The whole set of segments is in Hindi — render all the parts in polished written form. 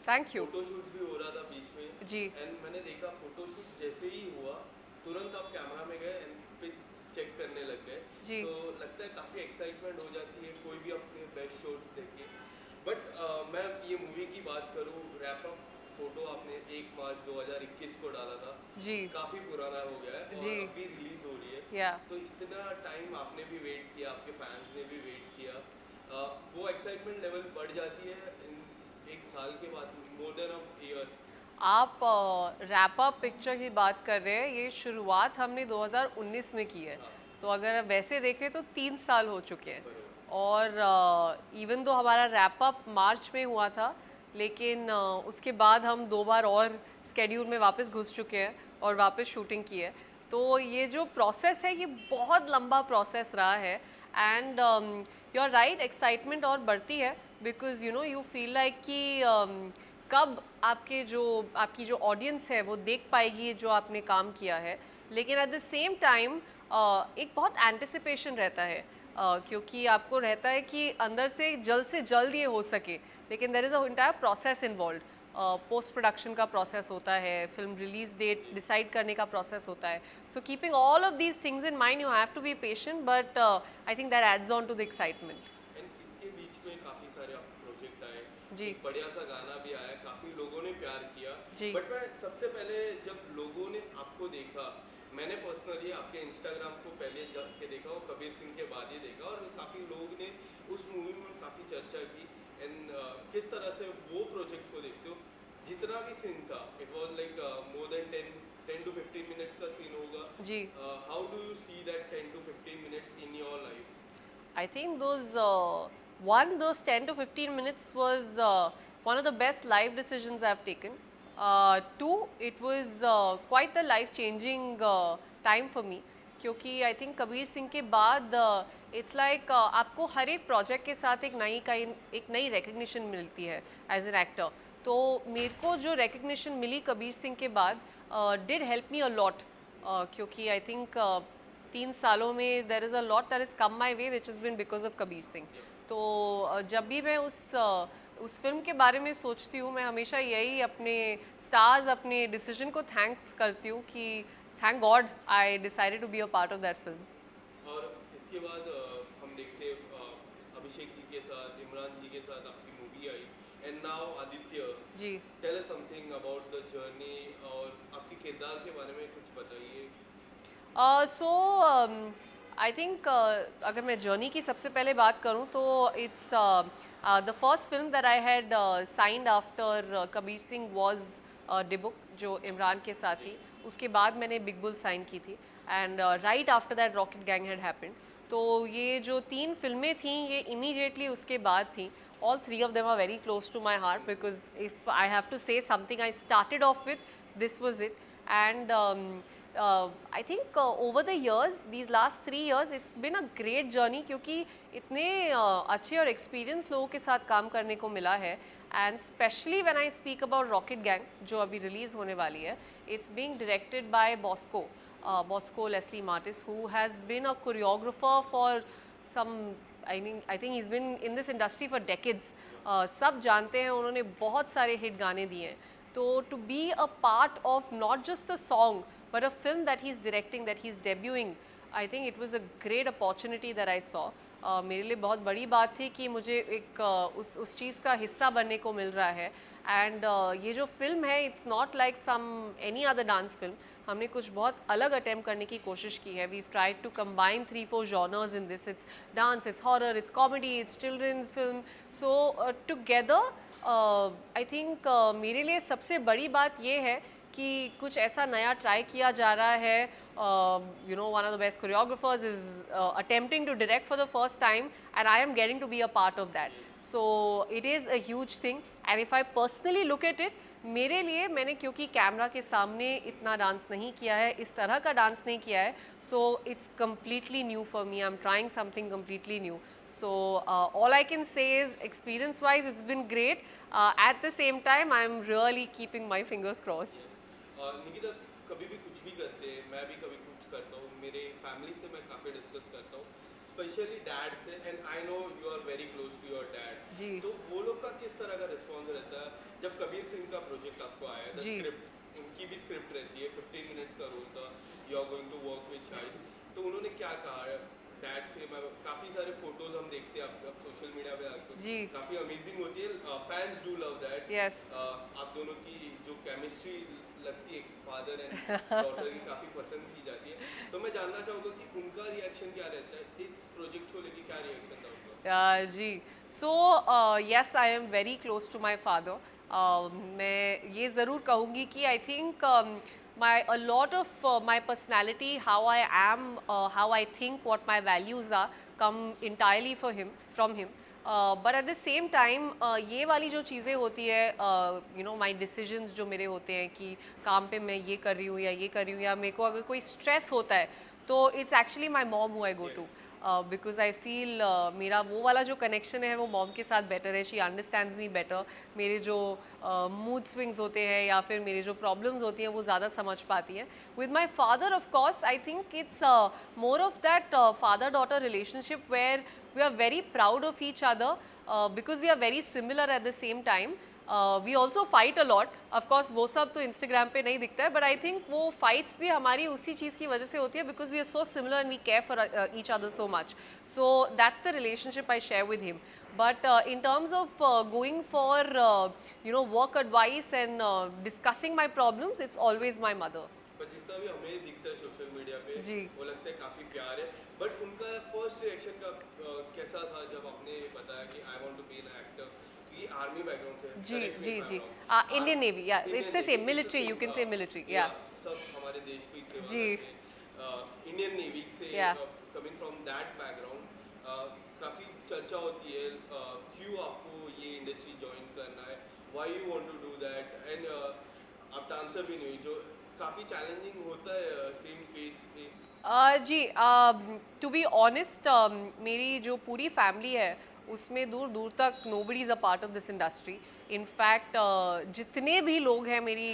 Thank you. फोटोशूट भी हो रहा था बीच में, जी एंड मैंने देखा फोटोशूट जैसे ही हुआ तुरंत आप कैमरा में गए एंड पिक चेक करने लग गए। जी। तो लगता है काफ़ी एक्साइटमेंट हो जाती है कोई भी अपने बेस्ट शॉट्स देखे। बट मैं ये मूवी की बात करूँ, रैप अप फोटो आपने 1 मार्च 2021 को डाला था, जी। काफ़ी पुराना हो गया है जी। और अभी रिलीज़ हो रही है। या तो इतना टाइम आपने भी वेट किया, आपके फैंस ने भी वेट किया, वो एक्साइटमेंट लेवल बढ़ जाती है इन 1 साल के बाद, मोर देन अ ईयर। आप रैप अप पिक्चर की बात कर रहे हैं, ये शुरुआत हमने 2019 में की है। हाँ, तो अगर वैसे देखें तो 3 साल हो चुके हैं। बरोबर। और इवन तो हमारा रैप अप मार्च में हुआ था, लेकिन उसके बाद हम 2 बार और स्केड्यूल में वापस घुस चुके हैं और वापस शूटिंग की है। तो ये जो प्रोसेस है ये बहुत लंबा प्रोसेस रहा है। And you are right, excitement और बढ़ती है because you know you feel like कि कब आपकी जो ऑडियंस है वो देख पाएगी जो आपने काम किया है। लेकिन एट द सेम टाइम एक बहुत एंटिसिपेशन रहता है, क्योंकि आपको रहता है कि अंदर से जल्द ये हो सके। लेकिन there is a entire process involve. Post production का प्रोसेस होता है, फिल्म रिलीज डेट डिसाइड करने का प्रोसेस होता है। So keeping all of these things in mind you have to be patient, but I think that adds on to the excitement. And इसके बीच में काफ़ी सारे प्रोजेक्ट आए, जी। एक बढ़िया सा गाना भी आया, काफ़ी लोगों ने प्यार किया। जी। बट मैं सबसे पहले जब लोगों ने आपको देखा, मैंने पर्सनली आपके इंस्टाग्राम को पहले जाके देखा और कबीर सिंह के बाद ही देखा, और काफ़ी लोग ने उस मूवी में काफ़ी चर्चा की। एंड किस तरह से वो प्रोजेक्ट को देखते हो, जितना भी सीन था it was like more than 10 to 15 minutes का सीन होगा। जी। How do you see that 10 to 15 minutes in your life? I think those 10 to 15 minutes was one of the best life decisions I've taken. Two, it was quite the life-changing time for me, क्योंकि आई थिंक कबीर सिंह के बाद इट्स लाइक आपको हर एक प्रोजेक्ट के साथ एक नई रिकग्निशन मिलती है एज एन एक्टर। तो मेरे को जो रिकग्निशन मिली कबीर सिंह के बाद did help me a lot, क्योंकि आई थिंक 3 सालों में there is a lot that is come my way which is been because of Kabir Singh. तो जब भी मैं उस फिल्म के बारे में सोचती हूँ, मैं हमेशा यही अपने स्टार्स, अपने डिसीजन को थैंक्स करती हूँ कि thank god I decided to be a part of that film. और इसके बाद हम देखते अभिषेक जी के साथ, इमरान जी के साथ आपकी मूवी आई, and now Aditya. Ji. Tell us something about the journey, और आपके किरदार के बारे में कुछ बताइए। सो आई थिंक अगर मैं जर्नी की सबसे पहले बात करूं तो it's the first film that I had signed after Kabir Singh was Dybbuk, जो इमरान के साथ थी। उसके बाद मैंने बिग बुल साइन की थी, and right after that rocket gang had happened. तो ये जो 3 फिल्में थीं ये इमीडिएटली उसके बाद थीं। All three of them are very close to my heart because if I have to say something I started off with, this was it. And I think over the years, these last 3 years, it's been a great journey, क्योंकि इतने अच्छे और एक्सपीरियंस लोगों के साथ काम करने को मिला है। And specially when I speak about rocket gang जो अभी रिलीज़ होने वाली है, it's being directed by Bosco Leslie Martis, who has been a choreographer for some, I think he's been in this industry for decades. सब जानते हैं, उन्होंने बहुत सारे हिट गाने दिए हैं। तो to be a part of not just a song but a film that he's directing, that he's debuting, I think it was a great opportunity that I saw. मेरे लिए बहुत बड़ी बात थी कि मुझे एक उस चीज़ का हिस्सा बनने को मिल रहा है। एंड ये जो फिल्म है it's not like some any other dance film. हमने कुछ बहुत अलग अटेम्प्ट करने की कोशिश की है। We've tried to combine 3-4 genres in this. It's dance, it's horror, it's comedy, it's children's film. So together I think मेरे लिए सबसे बड़ी बात ये है कि कुछ ऐसा नया ट्राई किया जा रहा है। You know, one of the best choreographers is attempting to direct for the first time and I am getting to be a part of that. So it is a huge thing. And if I personally look at it, मेरे लिए, मैंने क्योंकि कैमरा के सामने इतना डांस नहीं किया है, इस तरह का डांस नहीं किया है, so it's completely new for me. I am trying something completely new. So all I can say is experience wise it's been great. At the same time I'm really keeping my fingers crossed. Nikita, कभी भी कुछ भी करते हैं, मैं भी कभी कुछ करता हूँ, मेरे फैमिली से मैं काफ़ी डिस्कस करता हूँ, स्पेशली डैड से, and I know you are very close to your dad, जी तो वो लोग का किस तरह का रिस्पॉन्स रहता है जब कबीर सिंह का प्रोजेक्ट आपको आया, द जी स्क्रिप्ट उनकी भी स्क्रिप्ट रहती है, 15 मिनट्स का रोल था, you are going to work with Shahid, तो उन्होंने क्या कहा डैड से? मैं काफ़ी सारे फोटोज हम देखते हैं आप सोशल मीडिया पे आजकल, जी काफ़ी अमेजिंग होती है, fans do love that, yes आप दोनों की जो केमिस्ट्री लगती है फादर एंड डॉटर की, काफ़ी पसंद की जाती है, तो मैं जानना चाहूँगा कि उनका रिएक्शन क्या रहता है इस प्रोजेक्ट को लेके, क्या रिएक्शन था उनका? जी so yes I am very close to my father. मैं ये ज़रूर कहूँगी कि I think my a lot of my personality, how I am, how I think, what my values are, come entirely from him. But at the same time, ये वाली जो चीज़ें होती है, you know, my decisions जो मेरे होते हैं कि काम पे मैं ये कर रही हूँ या ये कर रही हूँ, या मेरे को अगर कोई स्ट्रेस होता है तो it's actually my mom who I go to, because I feel मेरा वो वाला जो कनेक्शन है वो मॉम के साथ बेटर है। She understands me better. मेरे जो मूड स्विंग्स होते हैं या फिर मेरी जो प्रॉब्लम्स होती हैं वो ज़्यादा समझ पाती हैं। With my father of course I think it's more of that father daughter relationship where we are very proud of each other because we are very similar at the same time. We also fight a lot, of course वो सब तो इंस्टाग्राम पे नहीं दिखता है, बट आई थिंक वो फाइट्स भी हमारी उसी चीज़ की वजह से होती है because we are so similar and we care for each other so much, so that's the relationship I share with him. But in terms of going for you know, work advice and discussing my problems, it's always my mother. पर जितना भी हमें दिखता है सोशल मीडिया पे, जी वो लगता है काफ़ी प्यार है, बट उनका फर्स्ट रिएक्शन का कैसा था जब आपने बताया कि I want to be an actor, क्योंकि आर्मी बैकग्राउंड से? जी correct me जी if I'm जी wrong. इंडियन नेवी, या Indian it's the Navy, same it's the military, you same, can say military, या yeah, सब हमारे देश को ही सेवा जी करते हैं, इंडियन नेवी से, Yeah. Coming from that background, काफ़ी चर्चा होती है क्यों आपको ये इंडस्ट्री ज्वाइन करना है, why you want to do that, and आप डांसर भी नहीं हुई, जो काफ़ी चैलेंजिंग होता है सेम फेस पे। जी टू बी ऑनेस्ट, मेरी जो पूरी फैमिली है उसमें दूर दूर तक nobody is a part of this industry. In fact जितने भी लोग हैं मेरी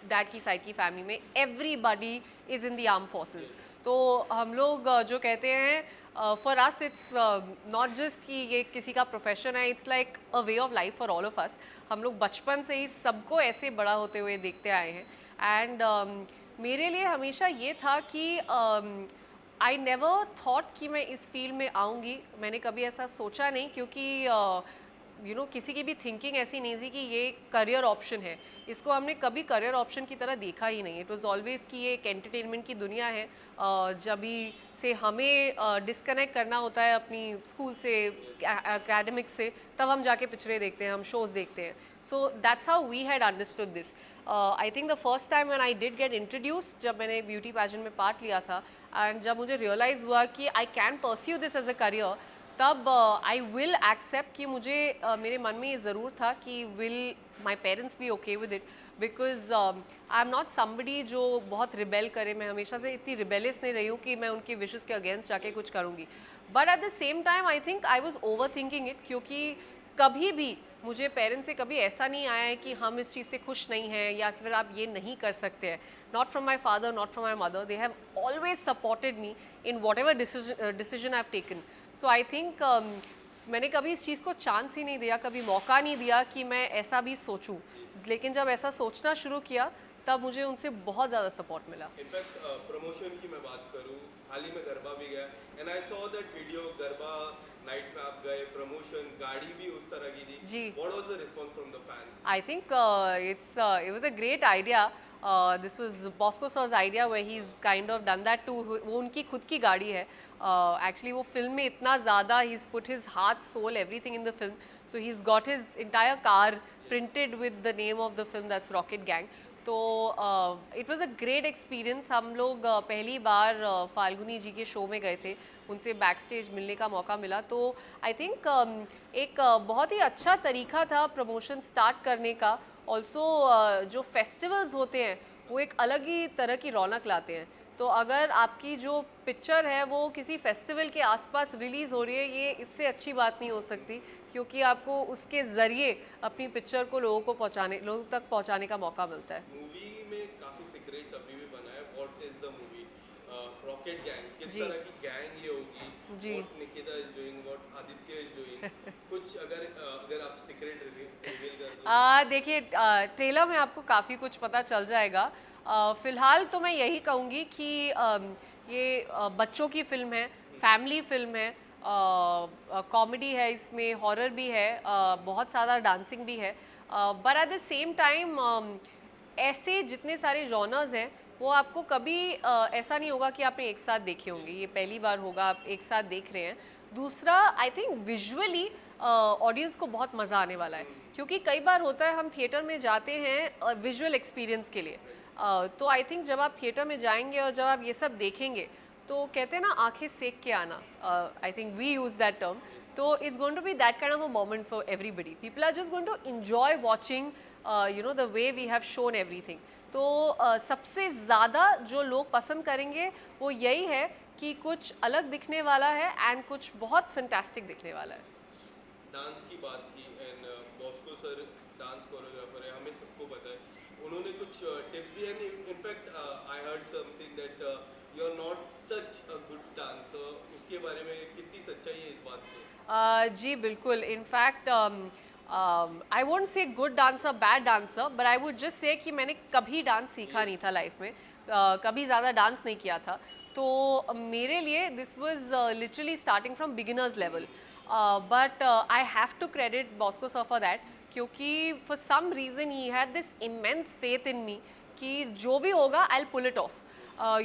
डैड की साइड की फैमिली में, everybody is in the arm forces. तो हम लोग जो कहते हैं for us it's not just कि ये किसी का प्रोफेशन है, it's like a way of life for all of us. हम लोग बचपन से ही सबको ऐसे बड़ा होते हुए देखते आए हैं। एंड मेरे लिए हमेशा ये था कि आई नेवर थॉट कि मैं इस फील्ड में आऊँगी। मैंने कभी ऐसा सोचा नहीं, क्योंकि यू नो किसी की भी थिंकिंग ऐसी नहीं थी कि ये करियर ऑप्शन है। इसको हमने कभी करियर ऑप्शन की तरह देखा ही नहीं। इट वाज ऑलवेज कि ये एक एंटरटेनमेंट की दुनिया है। जब भी से हमें डिस्कनेक्ट करना होता है अपनी स्कूल से, एकेडमिक से, तब हम जाके पिक्चरें देखते हैं, हम शोज़ देखते हैं। So that's how we had understood this. I think the first time when I did get introduce, जब मैंने ब्यूटी पैजेंट में पार्ट लिया था, एंड जब मुझे रियलाइज़ हुआ कि I can pursue this as a career, तब आई विल एक्सेप्ट कि मुझे मेरे मन में ये ज़रूर था कि will my parents be okay with it, because I am not somebody जो बहुत रिबेल करे। मैं हमेशा से इतनी रिबेलियस नहीं रही हूँ कि मैं उनकी विशेस के अगेंस्ट जाके कुछ करूँगी। But at the same time I think I was over thinking it, क्योंकि कभी भी मुझे पेरेंट्स से कभी ऐसा नहीं आया है कि हम इस चीज़ से खुश नहीं हैं या फिर आप ये नहीं कर सकते हैं। Not from my father, not from my mother, they have always supported me in what ever decision I have taken. So I think मैंने कभी इस चीज़ को चांस ही नहीं दिया, कभी मौका नहीं दिया कि मैं ऐसा भी सोचूं। लेकिन जब ऐसा सोचना शुरू किया तब मुझे उनसे बहुत ज़्यादा सपोर्ट मिला। इनफैक्ट प्रमोशन की मैं बात करूँ, हाल ही में गरबा भी गया, and I saw that video, garba night में आप गए, प्रमोशन, गाड़ी भी उस तरह की थी। जी। What was the response from the fans? I think it was a great idea. This was Bosco sir's idea where he's kind of done that too. वो उनकी खुद की गाड़ी है। Actually वो फिल्म में इतना ज़्यादा he's put his heart, soul, everything in the film. So he's got his entire car printed with the name of the film, that's Rocket Gang. तो it was a great experience. हम लोग पहली बार फाल्गुनी जी के शो में गए थे, उनसे बैक स्टेज मिलने का मौका मिला। तो आई थिंक एक बहुत ही अच्छा तरीका था प्रमोशन स्टार्ट करने का। ऑल्सो जो फेस्टिवल्स होते हैं वो एक अलग ही तरह की रौनक लाते हैं। तो अगर आपकी जो पिक्चर है वो किसी फेस्टिवल के आसपास रिलीज़ हो रही है, ये इससे अच्छी बात नहीं हो सकती, क्योंकि आपको उसके ज़रिए अपनी पिक्चर को लोगों तक पहुंचाने का मौका मिलता है। मूवी में काफी सीक्रेट्स अभी भी बना है। What is the movie rocket gang, किस जी। तरह की गैंग ये होगी, जी। What Nikita is doing, what Aditya is doing, कुछ अगर आप सीक्रेट रिवील कर दो। देखिए, ट्रेलर में आपको काफ़ी कुछ पता चल जाएगा। फ़िलहाल तो मैं यही कहूँगी कि ये बच्चों की फ़िल्म है, फैमिली फ़िल्म है, कॉमेडी है, इसमें हॉरर भी है, बहुत सारा डांसिंग भी है, but at the same time ऐसे जितने सारे जॉनर्स हैं वो आपको कभी ऐसा नहीं होगा कि आपने एक साथ देखे होंगे, ये पहली बार होगा आप एक साथ देख रहे हैं। दूसरा, आई थिंक विजुअली ऑडियंस को बहुत मज़ा आने वाला है, क्योंकि कई बार होता है हम थिएटर में जाते हैं विजुअल एक्सपीरियंस के लिए, तो आई थिंक जब आप थिएटर में जाएंगे और जब आप ये सब देखेंगे तो कहते हैं ना आंखें सेक के आना, I think we use that term, तो it's going to be that kind of a moment for everybody, people are just going to enjoy watching you know the way we have shown everything. तो सबसे ज़्यादा जो लोग पसंद करेंगे वो यही है कि कुछ अलग दिखने वाला है एंड कुछ बहुत फैंटास्टिक दिखने वाला है। डांस की बात की, and Bosco sir dance choreographer है, हमें सबको पता है, उन्होंने कुछ टिप्स दिए हैं। In fact I heard something that you are not such a good dancer, उसके बारे में कितनी सच्चाई है इस बात में? जी बिल्कुल, in fact I won't say good dancer bad dancer, but I would just say कि मैंने कभी डांस सीखा नहीं था लाइफ में, कभी ज़्यादा डांस नहीं किया था, तो मेरे लिए this was literally starting from beginners level, but I have to credit Bosco sir for that, क्योंकि for some reason he had this immense faith in me कि जो भी होगा I will pull it off.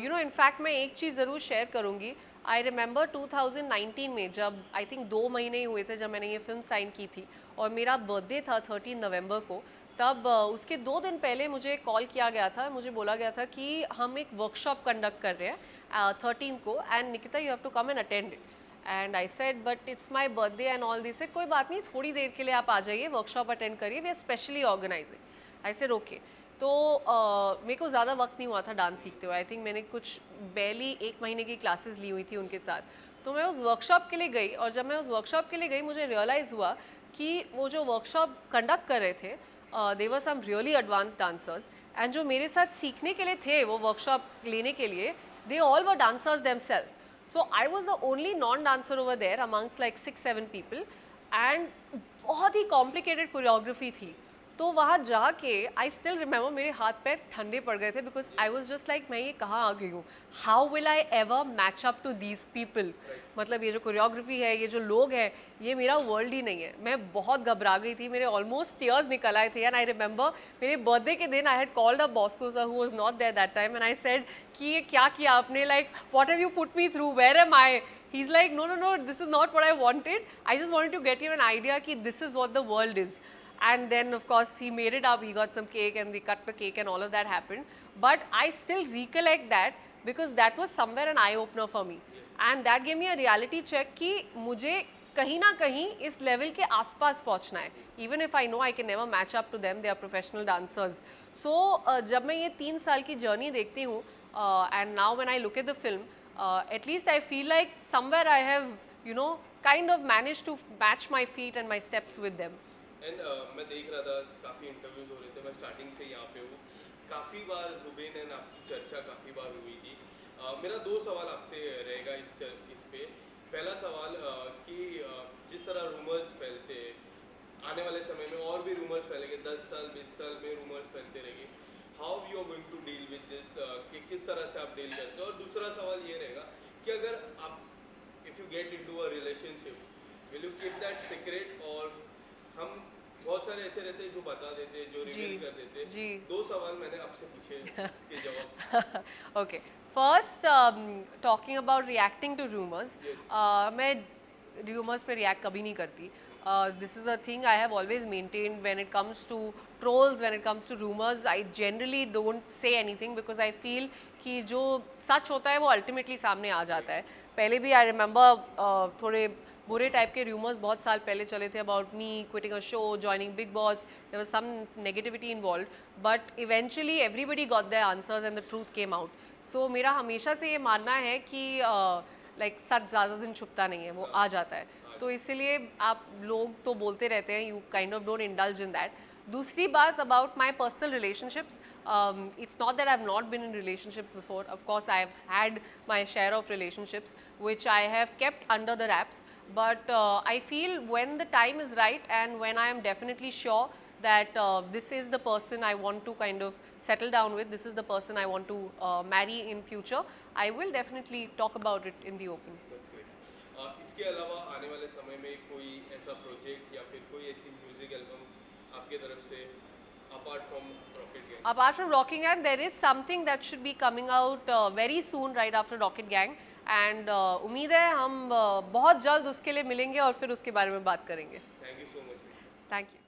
You know, in fact मैं एक चीज़ ज़रूर शेयर करूँगी। आई रिमेंबर 2019 में, जब आई थिंक 2 महीने ही हुए थे जब मैंने ये फिल्म साइन की थी, और मेरा बर्थडे था 13 नवंबर को, तब उसके 2 दिन पहले मुझे कॉल किया गया था, मुझे बोला गया था कि हम एक वर्कशॉप कंडक्ट कर रहे हैं 13 को, and Nikita you have to come and attend it. And I said but it's my birthday and all this, है कोई बात नहीं, थोड़ी देर के लिए आप आ जाइए, वर्कशॉप अटेंड करिए, we are specially organising. I said okay. तो मेरे को ज़्यादा वक्त नहीं हुआ था डांस सीखते हुए, आई थिंक मैंने कुछ बैली 1 महीने की क्लासेस ली हुई थी उनके साथ, तो मैं उस वर्कशॉप के लिए गई, और जब मैं उस वर्कशॉप के लिए गई मुझे रियलाइज़ हुआ कि वो जो वर्कशॉप कंडक्ट कर रहे थे, they were some really advanced dancers, and जो मेरे साथ सीखने के लिए थे वो वर्कशॉप लेने के लिए, they all were dancers themselves, so I was the only non dancer over there amongst like 6-7 people, and बहुत ही कॉम्प्लिकेटेड कोरियोग्राफी थी। तो वहाँ जाके आई स्टिल रिमेंबर मेरे हाथ पैर ठंडे पड़ गए थे, because I was just like मैं ये कहाँ आ गई हूँ, how will I ever match up to these people, मतलब ये जो कोरियोग्राफी है, ये जो लोग हैं, ये मेरा वर्ल्ड ही नहीं है। मैं बहुत घबरा गई थी, मेरे ऑलमोस्ट टीयर्स निकल आए थे, एंड आई रिमेंबर मेरे बर्थडे के दिन I had called a Bosco sir who was not there that time, and I said कि ये क्या किया आपने, like what have you put me through, where am I? He's like, no, no, no, this is not what I wanted. I just wanted to get you an idea कि this is what the world is. And then, of course, he made it up. He got some cake and they cut the cake and all of that happened. But I still recollect that because that was somewhere an eye-opener for me. And that gave me a reality check कि मुझे कहीं ना कहीं इस लेवल के आसपास पहुंचना है. Even if I know I can never match up to them, they are professional dancers. So जब मैं ये 3 साल की जर्नी देखती हूँ, and now when I look at the film, at least I feel like somewhere I have, you know, kind of managed to match my feet and my steps with them. And मैं देख रहा था, काफ़ी इंटरव्यूज हो रहे थे, मैं स्टार्टिंग से यहाँ पे हूँ, काफ़ी बार जुबेन एंड आपकी चर्चा काफ़ी बार हुई थी। मेरा 2 सवाल आपसे रहेगा इस पे। पहला सवाल कि जिस तरह रूमर्स फैलते हैं, आने वाले समय में और भी रूमर्स फैलेंगे, 10 साल 20 साल में रूमर्स फैलते रहेंगे, how you are going to deal with this, कि किस तरह से आप डील करते हो? और दूसरा सवाल ये रहेगा कि अगर आप if you get into a relationship, will you keep that secret, और हम बहुत सारे ऐसे रहते हैं जो बता देते हैं, जो रिवील कर देते हैं। जी। 2 सवाल मैंने आपसे पूछे, इसके जवाब। Okay. First, talking about reacting to rumors, Yes. मैं rumors पे react कभी नहीं करती. This is a thing I have always maintained when it comes to trolls, when it comes to rumors. I generally don't say anything because I feel कि जो सच होता है वो ultimately सामने आ जाता है. पहले भी I remember थोड़े बुरे टाइप के रूमर्स बहुत साल पहले चले थे about me quitting a show, joining Bigg Boss, there was some negativity involve, but eventually everybody got their answers and the truth came out. So मेरा हमेशा से ये मानना है कि लाइक सच ज़्यादा दिन छुपता नहीं है, वो आ जाता है. तो इसीलिए आप लोग तो बोलते रहते हैं, you kind of don't indulge in that. दूसरी बात about my personal relationships, it's not that I've not been in relationships before. Of course, I've had my share of relationships which I have kept under the wraps. But I feel when the time is right and when I am definitely sure that this is the person I want to kind of settle down with, this is the person I want to marry in future, I will definitely talk about it in the open. That's great. इसके अलावा आने वाले समय में कोई ऐसा प्रोजेक्ट या फिर कोई ऐसी म्यूजिक एल्बम आपके तरफ से apart from rocket gang? Apart from Rocket Gang, there is something that should be coming out very soon right after Rocket Gang, and उम्मीद है हम बहुत जल्द उसके लिए मिलेंगे और फिर उसके बारे में बात करेंगे. Thank you so much. Thank you.